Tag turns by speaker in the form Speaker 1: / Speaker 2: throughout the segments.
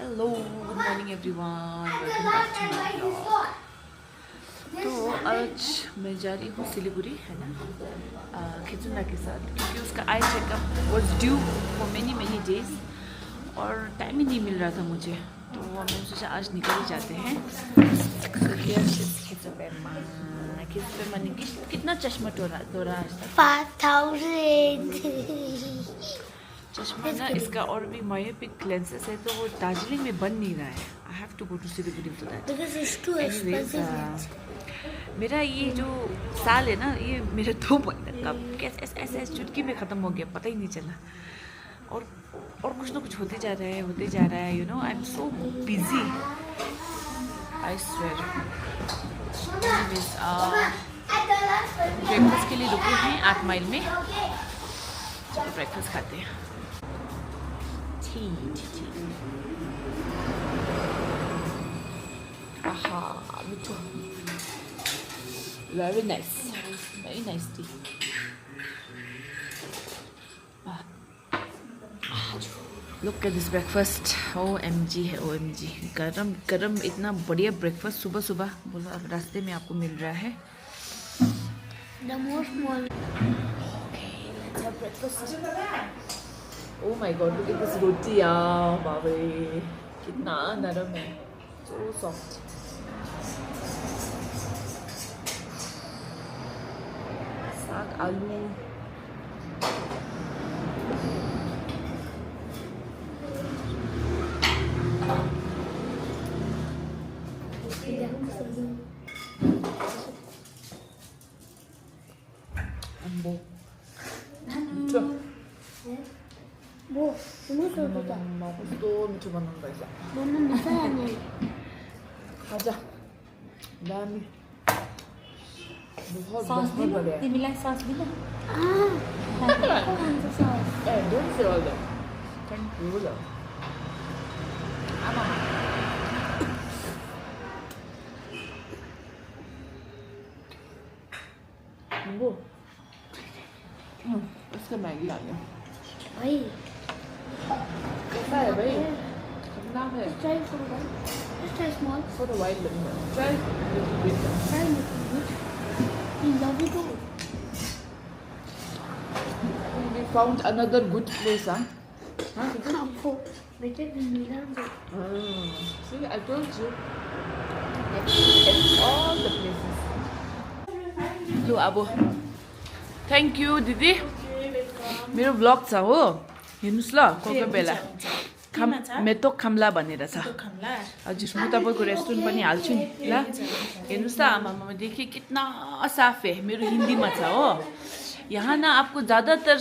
Speaker 1: Hello, good morning everyone, welcome back to my blog. तो आज मैं जा रही हूँ सिलीगुड़ी, है ना, खिचुंदा के साथ, क्योंकि उसका eye checkup was due for many days और टाइम ही नहीं मिल रहा था मुझे, तो मैंने सोचा आज निकल ही जाते हैं। कितना चश्मा तोड़ा आज तक?
Speaker 2: 5000
Speaker 1: चश्मा ना इसका और भी मायोपिक लेंसेज है, तो वो दार्जिलिंग में बन नहीं रहा है। I have to go to Siliguri for that.
Speaker 2: because it's too expensive.
Speaker 1: मेरा ये जो साल है ना, ये मेरे 2 महीने कब कैसे ऐसे चुटकी में ख़त्म हो गया, पता ही नहीं चला। और कुछ ना कुछ होते जा रहा है, you know, I am so busy, I swear. Breakfast के लिए रुके हैं 8 माइल में, चलो ब्रेकफास्ट खाते हैं। Mithu, very nice tea. Look at this breakfast, OMG है, OMG। गरम इतना बढ़िया ब्रेकफास्ट सुबह सुबह, बोलो अब रास्ते में आपको मिल रहा है।
Speaker 2: The most small.
Speaker 1: Okay, let's have breakfast. Oh my God, look at this roti, बाप रे, कितना नरम है, so soft. साग आलू, अम्बो,
Speaker 2: वो semua sudah.
Speaker 1: तो मिठू बनाऊंगा ऐसा।
Speaker 2: Mana misalnya?
Speaker 1: आजा, दामी, बहुत
Speaker 3: Saus
Speaker 1: बहुत
Speaker 3: bila?
Speaker 1: बढ़िया।
Speaker 3: Dia bilang saus bila?
Speaker 2: Kau hantar saus.
Speaker 1: Don't say all that. Thank you lah. वो इसका मैगी ला लिया।
Speaker 2: भाई
Speaker 1: कैसा है भाई? कितना है?
Speaker 2: try for one. Just try small.
Speaker 1: For the white lemon. Try little bit.
Speaker 2: Try little bit. You love it too.
Speaker 1: We found another good place, huh?
Speaker 2: Kamu better di Milan deh.
Speaker 1: See, I told you. It's all the places. लो अब thank you दिदी, मेरो blog छ हो, हेर्नुहोस् ल कोही कोही बेला मेतोक खाम्ला भनेर छ। हजुर, म तपाईँको रेस्टुरेन्ट पनि हाल्छु नि ल, हेर्नुहोस् त। आमामा देखिए कितना साफ है, मेरो हिंदीमा छ हो। यहाँ ना आपको ज़्यादातर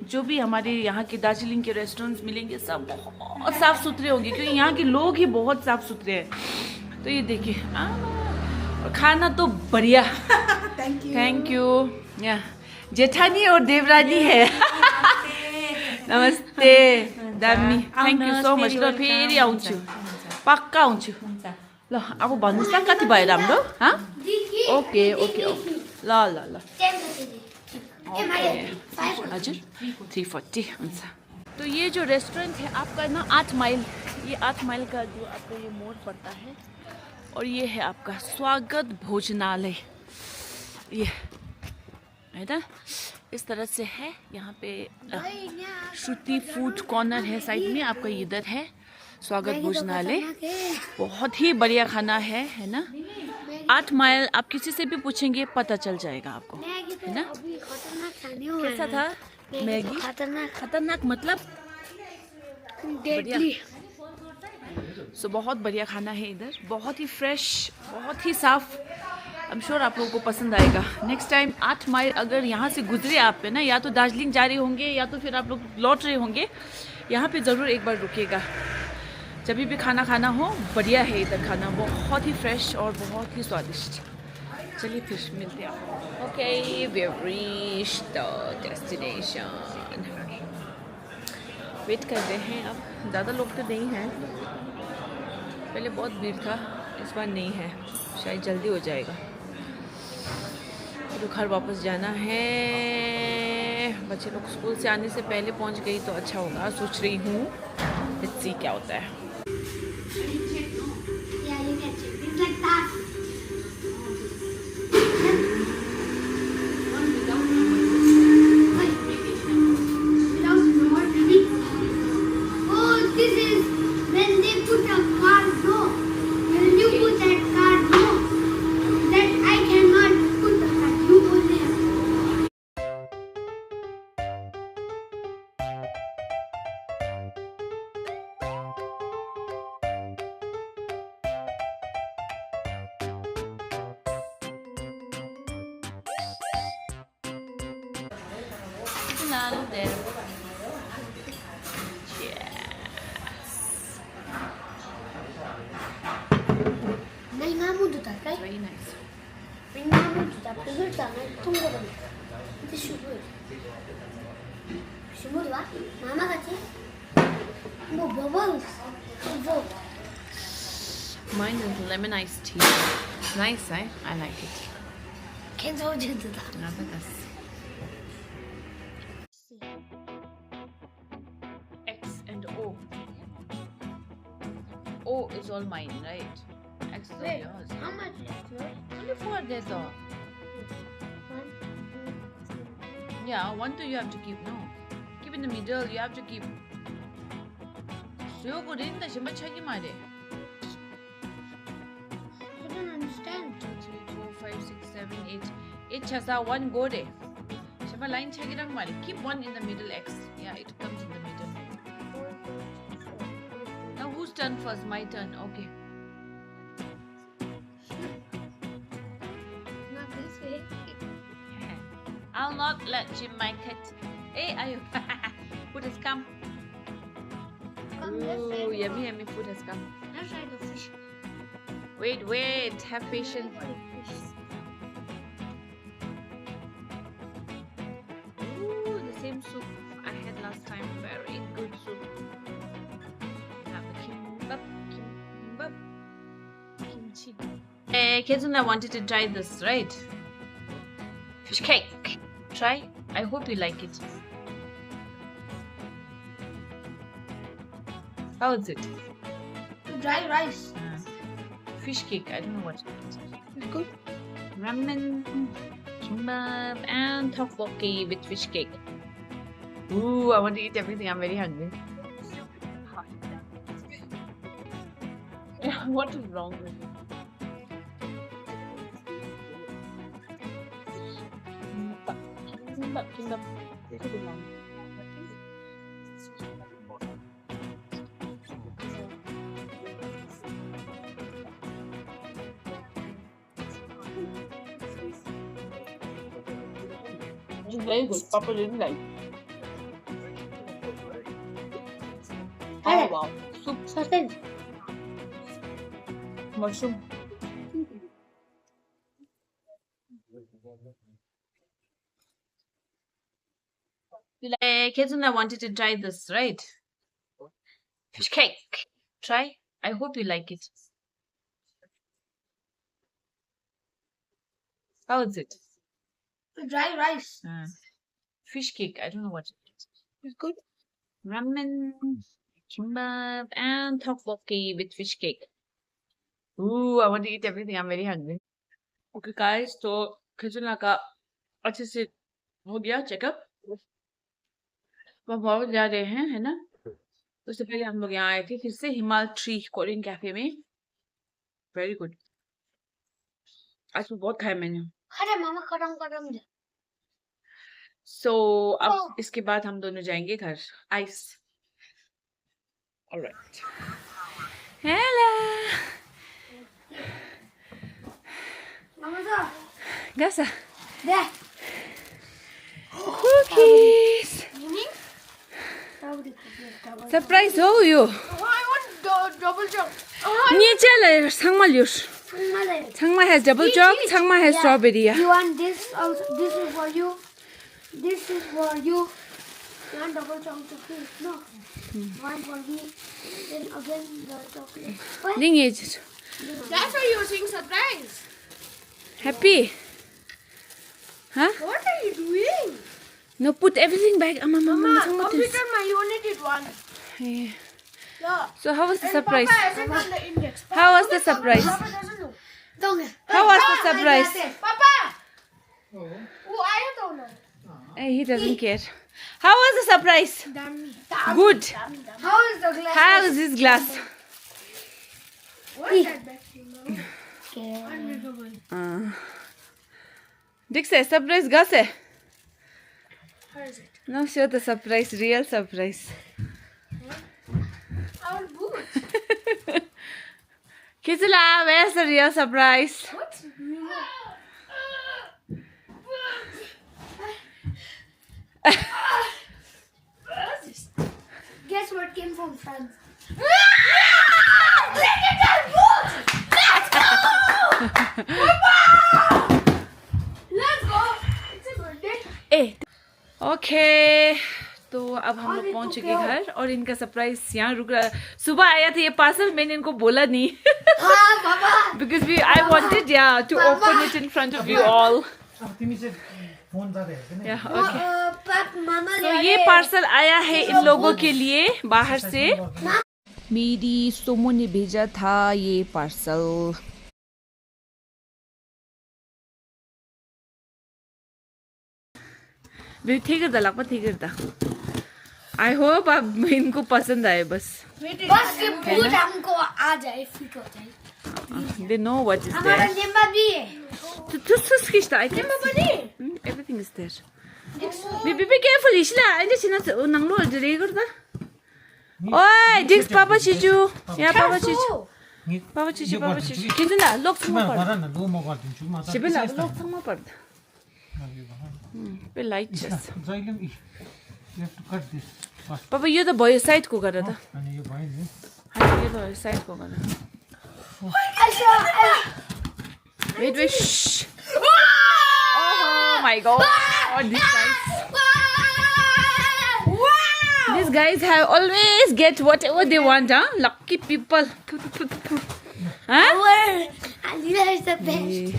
Speaker 1: जो भी हमारे यहाँ के दार्जिलिंग के रेस्टोरेंट्स मिलेंगे सब बहुत साफ़ सुथरे होंगे, क्योंकि यहाँ के लोग ही बहुत साफ़ सुथरे हैं। तो ये देखिए, और खाना तो बढ़िया। Thank you. या जेठानी और देवरानी है। नमस्ते दामी, थ्याङ्क यू सो मच। ल फेरि आउँछु, पक्का आउँछु। ल अब भन्नुहोस् न कति भयो राम्रो? ओके ओके ओके, ल ल ल, हजुर 340 हुन्छ। तो ये जो रेस्टोरेंट है आपका ना 8 माइल, ये 8 माइल का जो आपको ये मोड़ पड़ता है, और ये है आपका स्वागत भोजनालय। ये है ना, इस तरह से है। यहाँ पे श्रुति फूड कॉर्नर है साइड में, आपका इधर है स्वागत भोजनालय। बहुत ही बढ़िया खाना है ना। 8 माइल आप किसी से भी पूछेंगे पता चल जाएगा आपको, है ना। कैसा था मैगी? खतरनाक मतलब बढ़िया। सो बहुत बढ़िया खाना है इधर, बहुत ही फ्रेश, बहुत ही साफ। आई एम श्योर आप लोगों को पसंद आएगा। नेक्स्ट टाइम 8 माइल अगर यहाँ से गुजरे आप पे ना, या तो दार्जिलिंग जा रहे होंगे या तो फिर आप लोग लौट रहे होंगे, यहाँ पे ज़रूर एक बार रुकिएगा। जब भी खाना हो, बढ़िया है इधर खाना, बहुत ही फ्रेश और बहुत ही स्वादिष्ट। चलिए फिर मिलते हैं। Okay, we have reached the destination. Wait कर रहे हैं, अब ज़्यादा लोग तो नहीं हैं, पहले बहुत भीड़ था, इस बार नहीं है, शायद जल्दी हो जाएगा। तो घर वापस जाना है, बच्चे लोग स्कूल से आने से पहले पहुंच गई तो अच्छा होगा, सोच रही हूँ। लेट्स सी क्या होता है।
Speaker 2: Yeah, you can check. It's like that. Without number, maybe. Oh, this is when they put a card, no. When you put that card, no. That I cannot put the card. You only have.
Speaker 1: None there.
Speaker 2: Nalgamundo ta kai?
Speaker 1: Very nice.
Speaker 2: Nalgamundo ta pegul ta na 통과가. This sugar. Sugar wa? Mama kachi? No bubbles. Vote.
Speaker 1: Mine is lemon iced tea. It's nice, eh? I like it.
Speaker 2: 괜찮은데.
Speaker 1: Another this. X and O. O is all mine, right? X is all yours.
Speaker 2: How much is yours?
Speaker 1: Only 4 there's all. Yeah, 1, 2 you have to keep, no? Keep in the middle, you have to keep. So good in the Shimachagi Made.
Speaker 2: I don't understand.
Speaker 1: 2, 3, 4, 5, 6, 7, 8. 8 chasa, 1 go de. Shima line chagirang mari. Keep 1 in the middle X. Yeah, it comes in the middle. Now whose turn first? My turn. Okay.
Speaker 2: Not this way.
Speaker 1: I'll not let you make it. Hey, Ayu. Food has come.
Speaker 2: Come this way.
Speaker 1: Ooh, yummy, yummy food has come.
Speaker 2: Let's try the fish.
Speaker 1: Wait, wait. Have patience. Ooh, the same soup I had last time. Very good soup. Have the kimbap, kimbap, kimchi. Hey, Kezuna wanted to try this, right? Fish cake. Try. I hope you like it. How is it?
Speaker 2: Dry rice.
Speaker 1: Fish cake. I don't know what it is.
Speaker 2: It's good.
Speaker 1: Ramen, kimbap, and tteokbokki with fish cake. Ooh, I want to eat everything. I'm very hungry. What is wrong with you? Kimbap. This is wrong. It's very good. Papa didn't like. Oh wow. Soup.
Speaker 2: Sausage.
Speaker 1: Mushroom. Kezuna wanted to try this, right? Fish cake. Try. I hope you like it. How is it?
Speaker 2: Dry rice.
Speaker 1: Fish cake. I don't know what it is.
Speaker 2: It's good.
Speaker 1: Ramen, kimbap, and tteokbokki with fish cake. Ooh, I want to eat everything. I'm very hungry. Okay, guys. तो खिचुना का अच्छे से हो गया checkup. अब और जा रहे हैं, है ना? उससे पहले हम लोग यहाँ आए थे फिर से हिमाल ट्री कोरियन कैफे में. Very good. आज तो बहुत खाया मैंने.
Speaker 2: अरे मामा गरम दे.
Speaker 1: सो अब इसके बाद हम दोनों जाएंगे घर. आइस. ऑलराइट. हेलो.
Speaker 2: मामा सा.
Speaker 1: Gasa.
Speaker 2: There.
Speaker 1: Cookies. Surprise हो यो.
Speaker 2: I want double jump.
Speaker 1: 니체를 상말 요시. Changma has double choc. Changma has strawberry.
Speaker 2: You want this also? This is for you. This is for you. You want double chocolate? No. One for me. Then again the chocolate. What?
Speaker 1: Dingage.
Speaker 2: That's why you're saying surprise.
Speaker 1: Happy. Huh?
Speaker 2: What are you doing?
Speaker 1: No, put everything back.
Speaker 2: Mama, computer my unit it one.
Speaker 1: Yeah.
Speaker 2: Yeah.
Speaker 1: So how was the surprise?
Speaker 2: Papa hasn't done the index.
Speaker 1: How was the surprise?
Speaker 2: Papa doesn't know. Don't.
Speaker 1: How was the surprise?
Speaker 2: Papa. Oh, I don't know.
Speaker 1: He doesn't care. How was the surprise?
Speaker 2: Dummy.
Speaker 1: Good.
Speaker 2: How is the glass?
Speaker 1: How is this glass?
Speaker 2: What is that bacteria? Unbreakable.
Speaker 1: Dixie, surprise gase.
Speaker 2: Where is it?
Speaker 1: No, show the surprise, real surprise.
Speaker 2: Our boot.
Speaker 1: Kizula, where's the real surprise?
Speaker 2: What? What's this? Guess what came from France? Look at that boot! Let's go! Let's go! It's a birthday.
Speaker 1: Okay तो अब हम लोग पहुंच चुके घर और इनका surprise यहाँ रुक रहा। सुबह आया था ये पार्सल, मैंने इनको बोला नहीं
Speaker 2: हाँ पापा
Speaker 1: because we I wanted yeah to open it in front of you all.
Speaker 2: मामा
Speaker 1: तो ये पार्सल आया है इन लोगों के लिए बाहर से। मेरी सोमो ने भेजा था ये पार्सल। ठीक है लगभग ठीक है। आई होप अब इनको पसंद आए बस
Speaker 2: भूत हमको आ जाए फिट हो जाए।
Speaker 1: They know what is
Speaker 2: हमारा
Speaker 1: there.
Speaker 2: निम्बा भी है।
Speaker 1: Everything is there. Be careful, Ishla. I just know nanglo direct da. Oi, Dix Papa Chichu. Yeah, Papa Chichu. Papa Chichu, Papa Chichu. Kitna lock sama par. Shibila lock sama par. Be light just.
Speaker 3: You have to cut this first.
Speaker 1: Papa, you the boy side ko gara da.
Speaker 3: And you buy this.
Speaker 1: हाँ ये तो side को gara. Wait, wait, shh. Oh my God. Oh, these guys have always get whatever they want, huh? Lucky people. Huh?
Speaker 2: Alina is the best.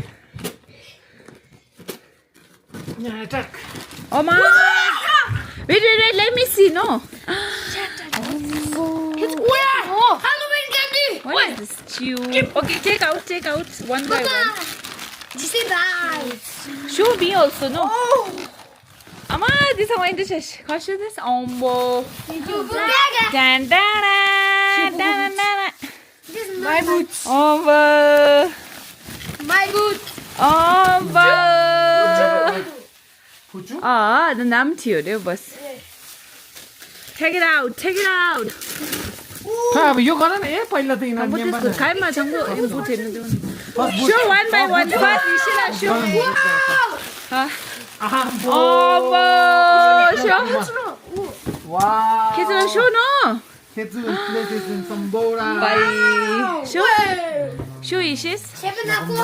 Speaker 3: Yeah, attack.
Speaker 1: Oh my. Wait, let me see, no.
Speaker 2: Oh, Halloween candy.
Speaker 1: What is this chew? Okay, take out one by one.
Speaker 2: This is nice.
Speaker 1: Show me also, no.
Speaker 2: Oh.
Speaker 1: Ama, this is one dish. How should this? Ombo.
Speaker 2: This
Speaker 1: Dan dan dan.
Speaker 2: is my boots.
Speaker 1: Ombo.
Speaker 2: My boots.
Speaker 1: Ombo.
Speaker 3: Puchu?
Speaker 1: Ah, the name थियो रे बस. Take it out.
Speaker 3: अब यो गर न ए पहिला त इना
Speaker 1: But
Speaker 3: नियम
Speaker 1: this
Speaker 3: बना
Speaker 1: खाइमा छंगो इनपुट हेर्नु दिउँ.
Speaker 3: First boot.
Speaker 1: Show one by one. First, Ishila, show. Huh?
Speaker 3: Ombo.
Speaker 1: Show.
Speaker 3: Wow.
Speaker 1: Kitchen show no.
Speaker 3: Ketsu places in Sambora.
Speaker 1: Bye. Show Ishis.
Speaker 2: Seven ako.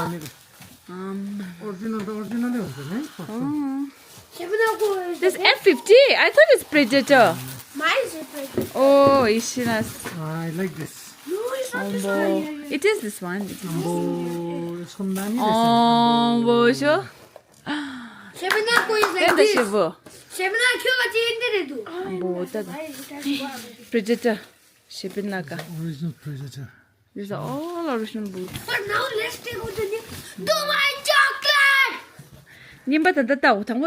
Speaker 3: Original हुन्छ नि.
Speaker 2: Seven ako.
Speaker 1: This F50. I thought it's Predator.
Speaker 2: Mine is different.
Speaker 1: Oh, Ishinas.
Speaker 3: I like this.
Speaker 2: No, it's not this one.
Speaker 1: It is this one.
Speaker 3: Ombo. यसको पनि दामी
Speaker 1: Oh, show.
Speaker 2: Seven ako is like
Speaker 1: Then the
Speaker 2: this.
Speaker 1: shiver.
Speaker 2: Seven ako kasi hindi rin do.
Speaker 1: Predator. Shipping naka.
Speaker 3: Original Predator.
Speaker 1: These are all original boots.
Speaker 2: But now let's take out the new Dubai chocolate.
Speaker 1: Nimba ta ta utang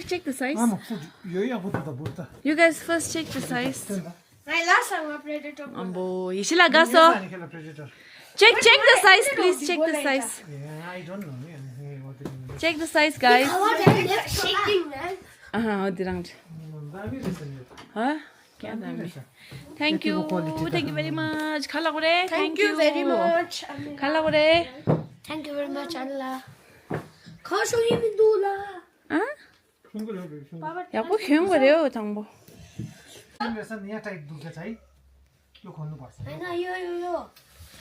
Speaker 1: check the size.
Speaker 3: मक्सु यही अब त बुट त.
Speaker 1: You guys first check the size.
Speaker 2: My last time I played it.
Speaker 1: Ambo, Ishila gaso.
Speaker 3: Predator.
Speaker 1: Check the size, please. Check the size.
Speaker 3: Yeah, I don't know anything what it is.
Speaker 1: Check the size, guys.
Speaker 2: What are you shaking, man?
Speaker 1: dirang.
Speaker 3: दामी रहेछ नि यो.
Speaker 1: Huh? क्या दामी. Thank you very much. Khala gore.
Speaker 2: Thank you very much.
Speaker 1: Khala gore.
Speaker 2: Thank you very much, Allah. Khasho yemi dula.
Speaker 1: Huh?
Speaker 3: सुनको ल्याउ सुनको.
Speaker 1: याको खेम गर्यो तंगबो.
Speaker 3: रहेछ नि यहाँ टाइट दुखेछ है. यो खोल्नु पर्छ.
Speaker 2: हैन यो.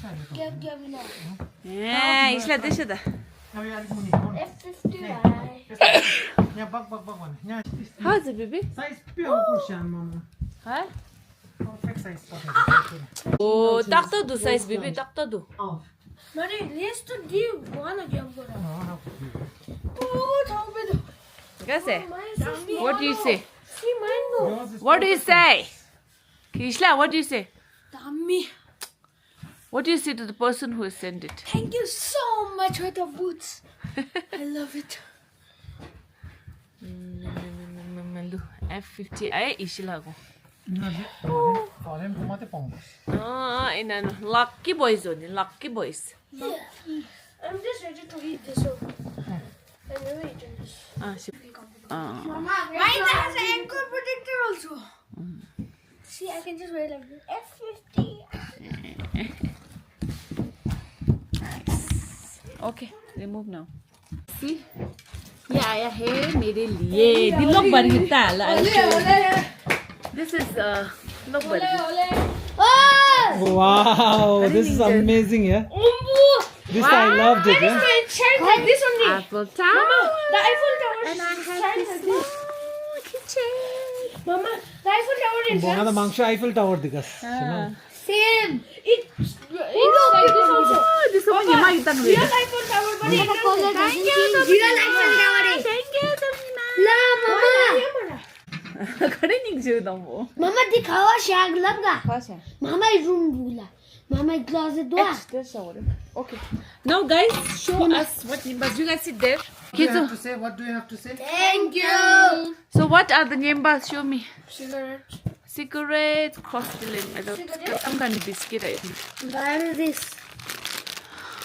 Speaker 2: क्या बिना.
Speaker 1: ए, इसला त्यसो त.
Speaker 3: अब यो अलिक मुनि हेर्नु न.
Speaker 2: F50
Speaker 3: यहाँ बक भने यहाँ
Speaker 1: How is it, baby?
Speaker 3: Size pure सानो.
Speaker 1: Huh?
Speaker 3: Perfect size पठाएको.
Speaker 1: Oh, takto do size, baby. Takto do.
Speaker 2: Mane, let's to give one again for us. Oh, how big.
Speaker 1: Gase. What do you say?
Speaker 2: See mine no.
Speaker 1: What do you say? Kishla, what do you say? Yummy. What do you say to the person who has sent it?
Speaker 2: Thank you so much for the boots. I love it.
Speaker 1: F50 ay isilago.
Speaker 3: Foreign को मात्रै पाउँछ
Speaker 1: Inano lucky boys only, lucky boys.
Speaker 2: Yeah. I'm just ready to eat this. So I've never eaten this. Mama, why it has an ankle protector also? See, I can just wear it like this. F50.
Speaker 1: Okay, remove now. See? ये आया है मेरे लिए दिलों बरगीता This is look बरगीता
Speaker 3: Wow, this is amazing, yeah. This I loved it, yeah.
Speaker 2: This one.
Speaker 1: Apple Tower.
Speaker 2: Mama, the Eiffel Tower.
Speaker 1: And I have this small kitchen.
Speaker 2: Mama, the Eiffel Tower is
Speaker 3: Bona the Mangsha Eiffel Tower digas.
Speaker 2: same. It looks like this also.
Speaker 1: This one you might have
Speaker 2: Real Eiffel Tower, but it's
Speaker 1: Thank you,
Speaker 2: real Eiffel Tower.
Speaker 1: Thank you, Tamina.
Speaker 2: La, Mama.
Speaker 1: Karinig siya mo.
Speaker 2: Mama, दिखाओ शैग लगा. Mama, room bula. Mama, closet dua.
Speaker 1: Okay. Now, guys, show us what nimbas. You guys sit there.
Speaker 3: What do you have to say? What do you have to say?
Speaker 2: Thank you.
Speaker 1: So, what are the nimbas? Show me.
Speaker 2: Cigarettes.
Speaker 1: Cigarettes, cross the limb. Some kind of biscuit, I think.
Speaker 2: What is this?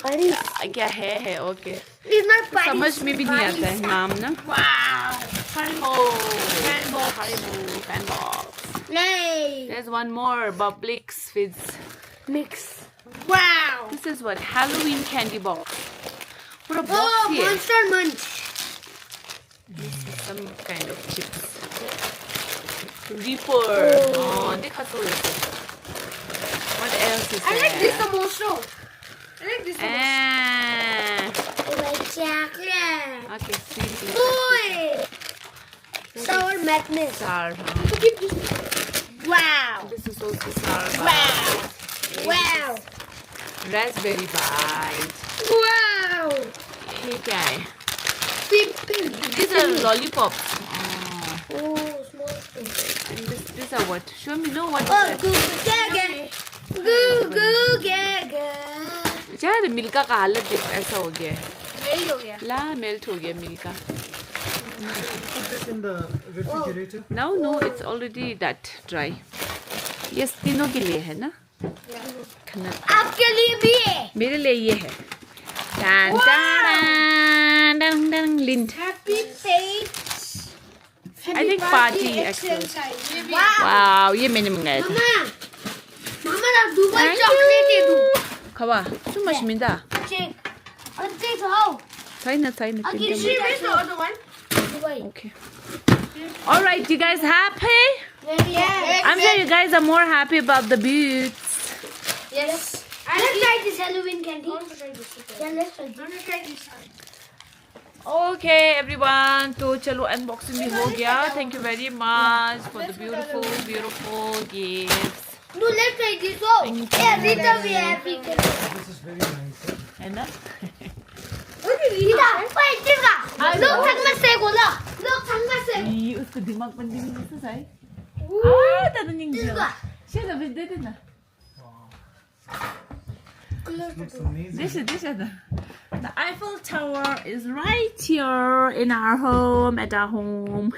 Speaker 2: What is?
Speaker 1: क्या है okay.
Speaker 2: It's not party.
Speaker 1: समझ में भी नहीं आता है नाम ना.
Speaker 2: Wow.
Speaker 1: Fan box.
Speaker 2: Yay.
Speaker 1: There's one more Publix Fizz.
Speaker 2: Mix. Wow.
Speaker 1: This is what Halloween candy box. What a box
Speaker 2: Oh,
Speaker 1: here.
Speaker 2: Monster Munch.
Speaker 1: Some kind of chips. Reaper. Oh, देखा तो लेते. What else is
Speaker 2: I
Speaker 1: there?
Speaker 2: like this the most. I like this the most. I like chocolate.
Speaker 1: Okay, see.
Speaker 2: Boy. Sour madness.
Speaker 1: Sour.
Speaker 2: Wow.
Speaker 1: This is also sour.
Speaker 2: Wow. Wow.
Speaker 1: Raspberry bite.
Speaker 2: Wow.
Speaker 1: ये क्या है?
Speaker 2: Big pig.
Speaker 1: These are lollipops.
Speaker 2: Oh, small thing.
Speaker 1: And these are what? Show me. No, what is
Speaker 2: Oh,
Speaker 1: that?
Speaker 2: goo gaga. Goo goo gaga.
Speaker 1: यार मिल्का का हालत देख ऐसा हो गया है.
Speaker 2: Melt हो गया.
Speaker 1: ला मेल्ट हो गया Milcah.
Speaker 3: Put this in the refrigerator.
Speaker 1: Now no, it's already that dry. Yes, तीनों के लिए है ना? खाना.
Speaker 2: आपके लिए भी है.
Speaker 1: मेरे लिए ये है. Dun, dun, dun, dun, lint.
Speaker 2: Happy face.
Speaker 1: I think party actually.
Speaker 2: Wow.
Speaker 1: Wow, ये मैंने मंगाया था.
Speaker 2: Mama. Mama, ना दुबई chocolate दे दो.
Speaker 1: खावा. तू मशमिंदा.
Speaker 2: Check. Auntie, how?
Speaker 1: छैन छैन.
Speaker 2: Again, she is the other one. Dubai.
Speaker 1: Okay. All right, you guys happy?
Speaker 2: Yes.
Speaker 1: I'm sure you guys are more happy about the boots.
Speaker 2: Yes. Let's try this Halloween candy. Yeah, let's try this. I'm gonna try this.
Speaker 1: Okay, everyone. तो चलो unboxing भी हो गया. Thank you very much for the beautiful, beautiful gifts.
Speaker 2: No, let's try this. Oh, yeah, Rita, we are happy.
Speaker 3: This is very nice.
Speaker 1: है ना?
Speaker 2: Rita, wait, Rita. Look, thangma se gola. Look, thangma se.
Speaker 1: ये उसको दिमाग बंदी में कैसे साई? तातो निंगजियो. शेदा भी दे देना.
Speaker 3: Looks amazing.
Speaker 1: This is the Eiffel Tower is right here in our home, at our home.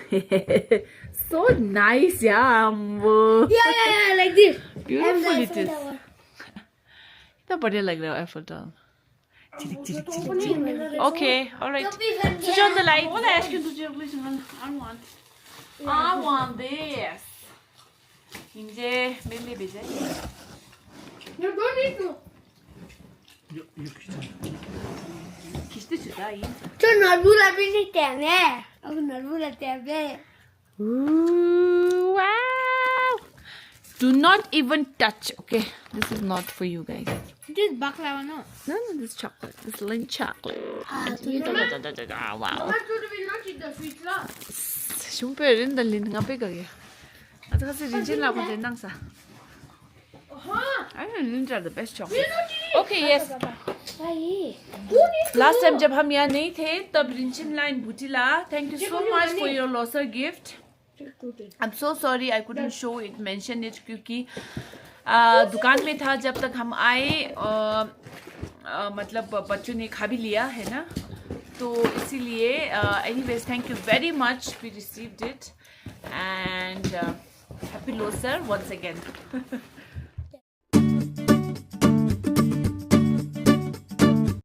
Speaker 1: So nice, yeah.
Speaker 2: Yeah, like this.
Speaker 1: Beautiful it is. कितना बढ़िया लग रहा है Eiffel Tower. चिलिक चिलिक चिलिक चिलिक. Okay, all right. Switch on the light. What I ask you to do, please? I want this. 이제 멜리 비제.
Speaker 2: You don't need to.
Speaker 3: You kitchen.
Speaker 1: 기시도 주다 이.
Speaker 2: 저 너블라 비니 때문에. 너블라 때문에.
Speaker 1: Ooh, wow. Do not even touch, okay? This is not for you guys.
Speaker 2: This baklava no.
Speaker 1: No, this is chocolate. This is Lindt chocolate. Wow.
Speaker 2: Mama, should we not eat the sweet lah?
Speaker 1: 숑페린 달리는 거 빼가게. 아직 사실 린진라고 된당사. I know Lindt are the best chocolate. Okay, yes. Last time जब हम यहाँ नहीं थे तब Rinchen line बुटिला. Thank you so much for your Losser gift. I'm so sorry I couldn't show it, mention it क्योंकि दुकान में था जब तक हम आए। मतलब बच्चों ने खा भी लिया है ना, तो इसीलिए anyways thank you very much, we received it and happy Losar once again.